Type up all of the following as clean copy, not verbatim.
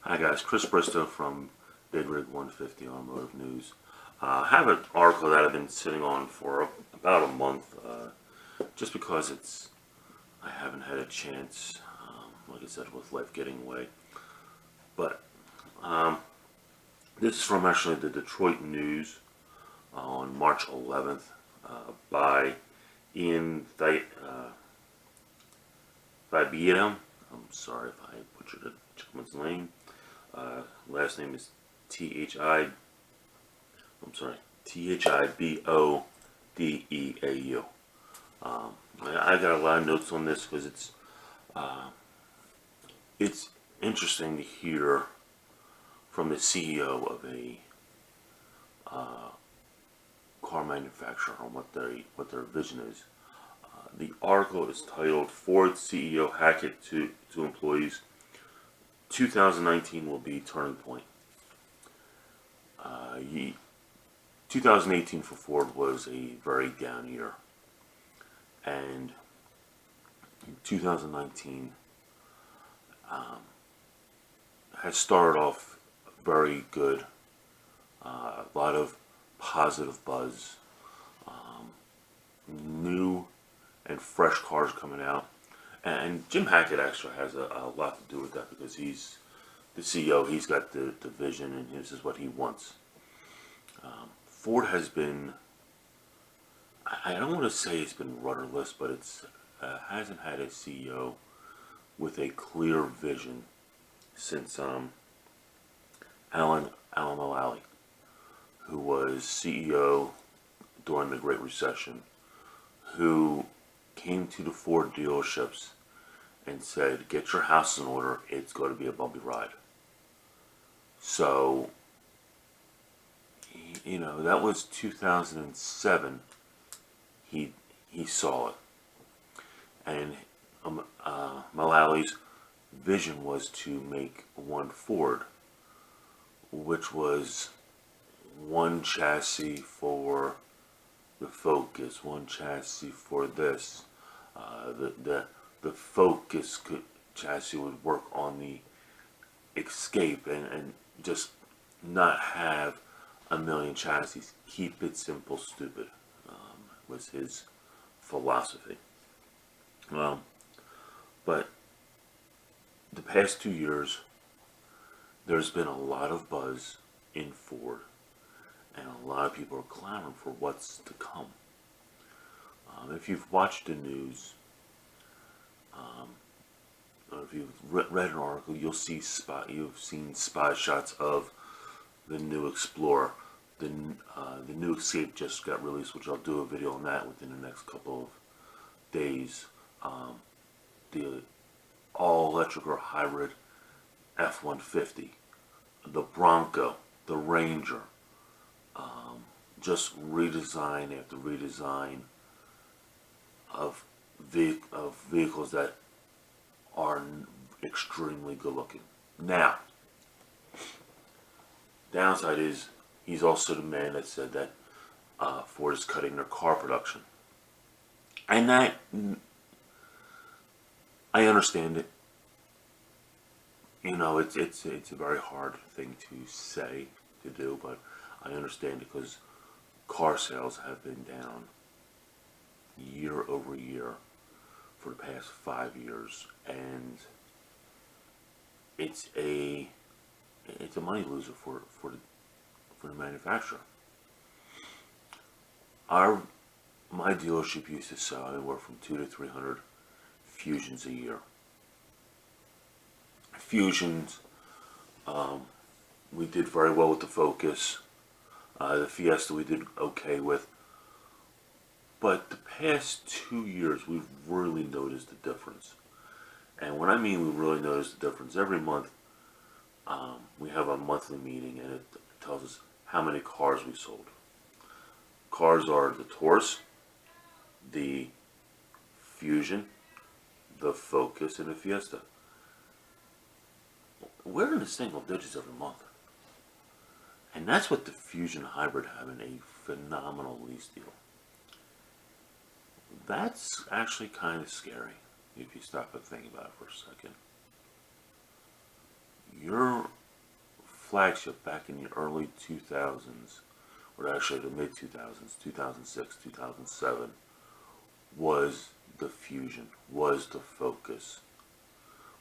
Hi guys, Chris Bristow from Big Rig 150 Automotive News. I have an article that I've been sitting on for about a month, just because I haven't had a chance, like I said, with life getting away. But this is from actually the Detroit News on March 11th by Ian Thibodeau. I'm sorry if I butchered the gentleman's name. Last name is Thibodeau. I got a lot of notes on this because it's interesting to hear from the CEO of a car manufacturer on what their vision is. The article is titled "Ford CEO Hackett to Employees: 2019 will be turning point." 2018 for Ford was a very down year, and 2019 has started off very good. A lot of positive buzz, new and fresh cars coming out. And Jim Hackett actually has a lot to do with that because he's the CEO. He's got the vision, and this is what he wants. Ford has been, I don't want to say it's been rudderless, but it's hasn't had a CEO with a clear vision since Alan Mulally, who was CEO during the Great Recession, who came to the Ford dealerships and said, "Get your house in order, it's going to be a bumpy ride." So, that was 2007. He saw it. And Mullally's vision was to make one Ford, which was one chassis for the Focus, one chassis for this. The Focus chassis would work on the Escape and just not have a million chassis. Keep it simple, stupid, was his philosophy. Well, but the past 2 years, there's been a lot of buzz in Ford, and a lot of people are clamoring for what's to come. If you've watched the news, or if you've read an article, you've seen spy shots of the new Explorer. The new Escape just got released, which I'll do a video on that within the next couple of days. The all-electric or hybrid F-150, the Bronco, the Ranger, just redesign after redesign of vehicles that are extremely good looking. Now, downside is he's also the man that said that Ford is cutting their car production, and that I understand it. It's a very hard thing to say, to do, but I understand it because car sales have been down year over year for the past 5 years, and it's a money loser for the manufacturer. My dealership used to sell anywhere from 200 to 300 Fusions a year. Fusions, we did very well with the Focus. The Fiesta we did okay with. But the past 2 years, we've really noticed the difference. And when I mean we really noticed the difference, every month we have a monthly meeting, and it tells us how many cars we sold. Cars are the Taurus, the Fusion, the Focus, and the Fiesta. We're in the single digits every month. And that's what the Fusion Hybrid having a phenomenal lease deal. That's actually kind of scary if you stop and think about it for a second. You're flagship back in the early 2000s, or actually the mid 2000s, 2006, 2007, was the Fusion, was the Focus,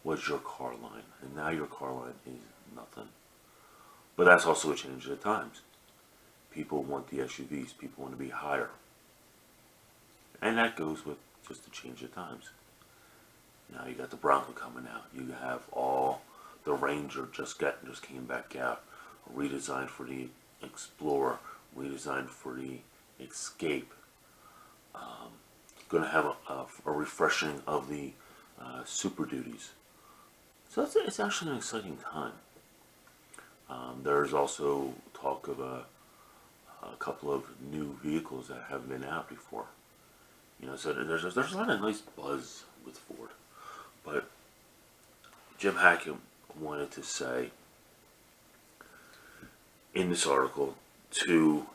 was your car line. And now your car line is nothing. But that's also a change of the times. People want the SUVs, people want to be higher. And that goes with just the change of times. Now you got the Bronco coming out. You have all the Ranger just came back out, redesigned for the Explorer, redesigned for the Escape. Going to have a refreshing of the Super Duties. So it's actually an exciting time. There's also talk of a couple of new vehicles that haven't been out before. You know, so there's a lot of nice buzz with Ford. But Jim Hackett wanted to say in this article to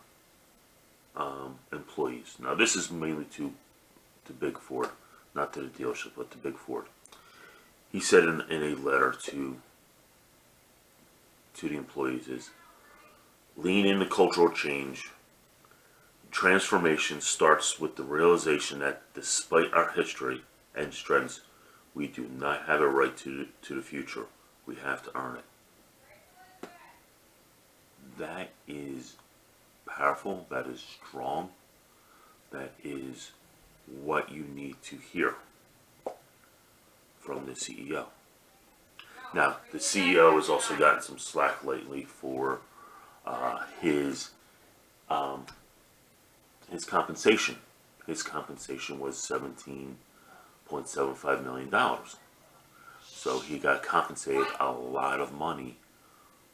employees. Now this is mainly to Big Ford, not to the dealership, but to Big Ford. He said in a letter to the employees is, lean into cultural change. Transformation starts with the realization that despite our history and strengths, we do not have a right to the future. We have to earn it. That is powerful. That is strong. That is what you need to hear from the CEO. Now, the CEO has also gotten some slack lately for his compensation. His compensation was $17.75 million. So he got compensated a lot of money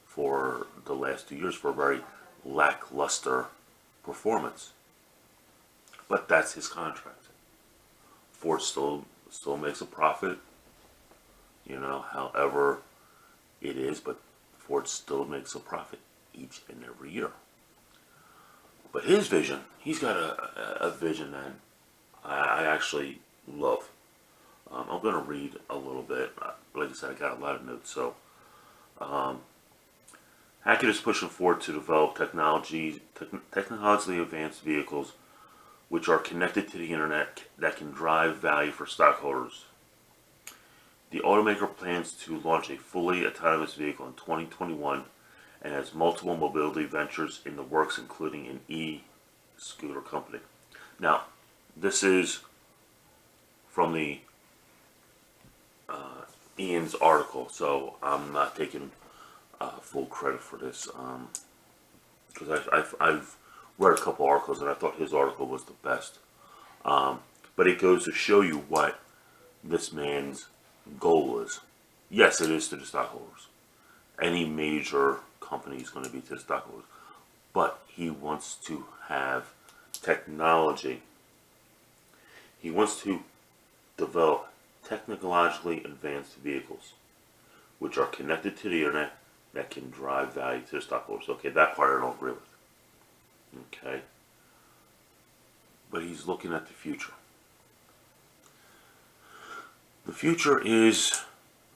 for the last 2 years for a very lackluster performance. But that's his contract. Ford still makes a profit, you know, however it is, but Ford still makes a profit each and every year. But his vision, he's got a vision that I actually love. I'm going to read a little bit. Like I said, I got a lot of notes. So, Hackett is pushing forward to develop technologically advanced vehicles which are connected to the internet that can drive value for stockholders. The automaker plans to launch a fully autonomous vehicle in 2021 and has multiple mobility ventures in the works, including an e-scooter company. Now, this is from the Ian's article, so I'm not taking full credit for this because I've read a couple articles and I thought his article was the best. But it goes to show you what this man's goal is. Yes, it is to the stockholders. Any major company is going to be to the stockholders. But he wants to have technology. He wants to develop technologically advanced vehicles which are connected to the internet that can drive value to the stockholders. Okay, that part I don't agree with. Okay? But he's looking at the future. The future is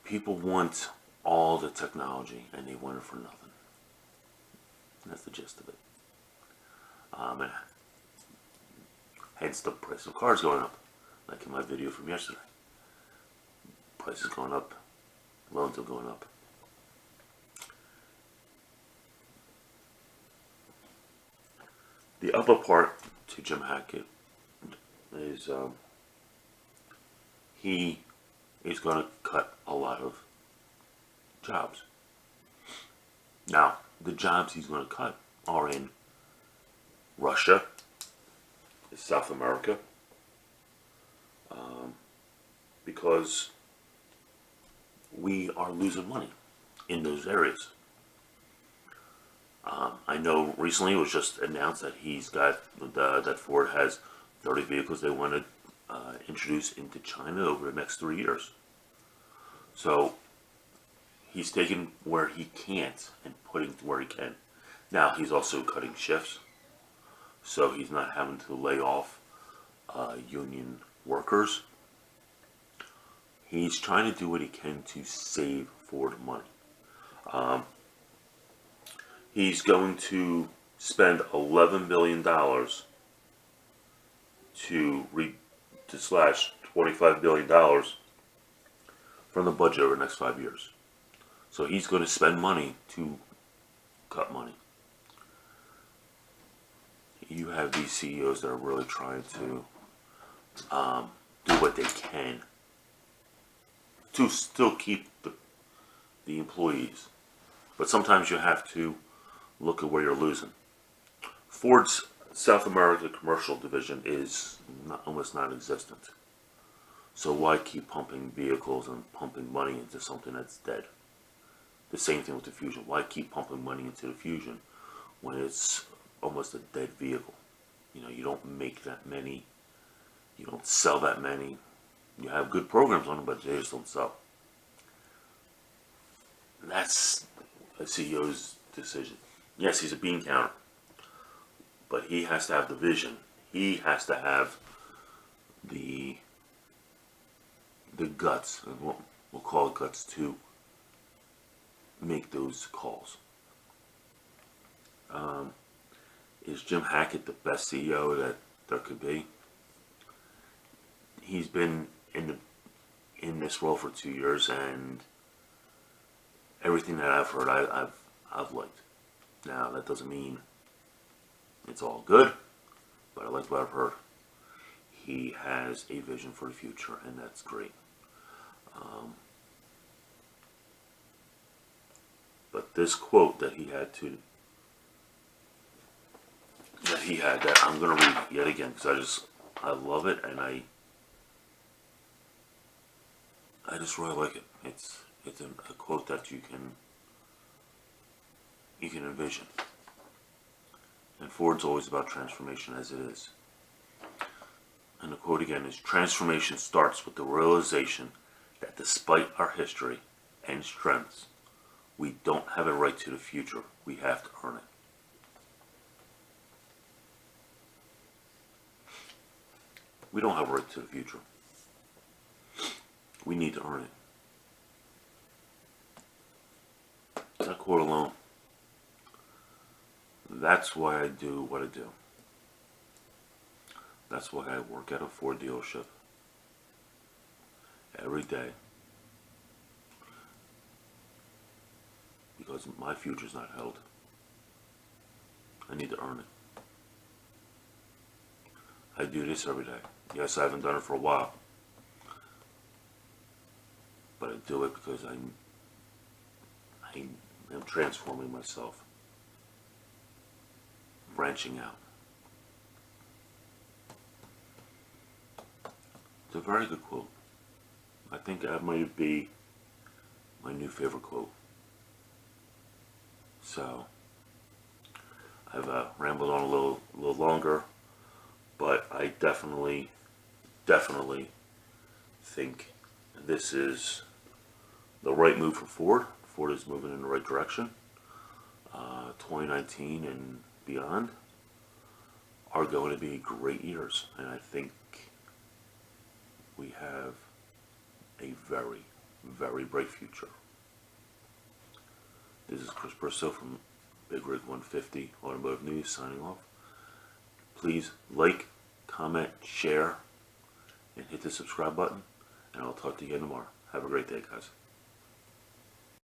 people want all the technology and they want it for nothing. That's the gist of it. And hence the price of cars going up, like in my video from yesterday. Prices going up, loans are going up. The other part to Jim Hackett is he is going to cut a lot of jobs. Now, the jobs he's going to cut are in Russia, South America, because we are losing money in those areas. I know recently it was just announced that he's got that Ford has 30 vehicles they want to introduce into China over the next 3 years. So he's taking where he can't and putting to where he can. Now he's also cutting shifts, so he's not having to lay off union workers. He's trying to do what he can to save Ford money. He's going to spend $11 billion to slash $25 billion from the budget over the next 5 years. So he's going to spend money to cut money. You have these CEOs that are really trying to do what they can to still keep the employees. But sometimes you have to look at where you're losing. Ford's South America commercial division is almost non-existent. So why keep pumping vehicles and pumping money into something that's dead? The same thing with the Fusion. Why keep pumping money into the Fusion when it's almost a dead vehicle? You know, you don't make that many, you don't sell that many. You have good programs on them, but they just don't sell. That's a CEO's decision. Yes, he's a bean counter, but he has to have the vision. He has to have the guts, and we'll call it guts, to make those calls. Is Jim Hackett the best CEO that there could be? He's been in this role for 2 years, and everything that I've heard, I've liked. Now that doesn't mean it's all good, but I like what I've heard. He has a vision for the future, and that's great. But this quote that that I'm going to read yet again, because I love it, and I just really like it. It's a quote that you can envision. And Ford's always about transformation, as it is. And the quote again is, "Transformation starts with the realization that despite our history and strengths, we don't have a right to the future. We have to earn it." We don't have a right to the future. We need to earn it. That quote alone, that's why I do what I do. That's why I work at a Ford dealership every day. Because my future's not held. I need to earn it. I do this every day. Yes, I haven't done it for a while. But I do it because I am transforming myself. Branching out. It's a very good quote. I think that might be my new favorite quote. So, I've rambled on a little longer, but I definitely think this is the right move for Ford. Ford is moving in the right direction. 2019 and beyond are going to be great years, and I think we have a very, very bright future. This is Chris Bristow from Big Rig 150 Automotive News signing off. Please like, comment, share, and hit the subscribe button, and I'll talk to you again tomorrow. Have a great day, guys.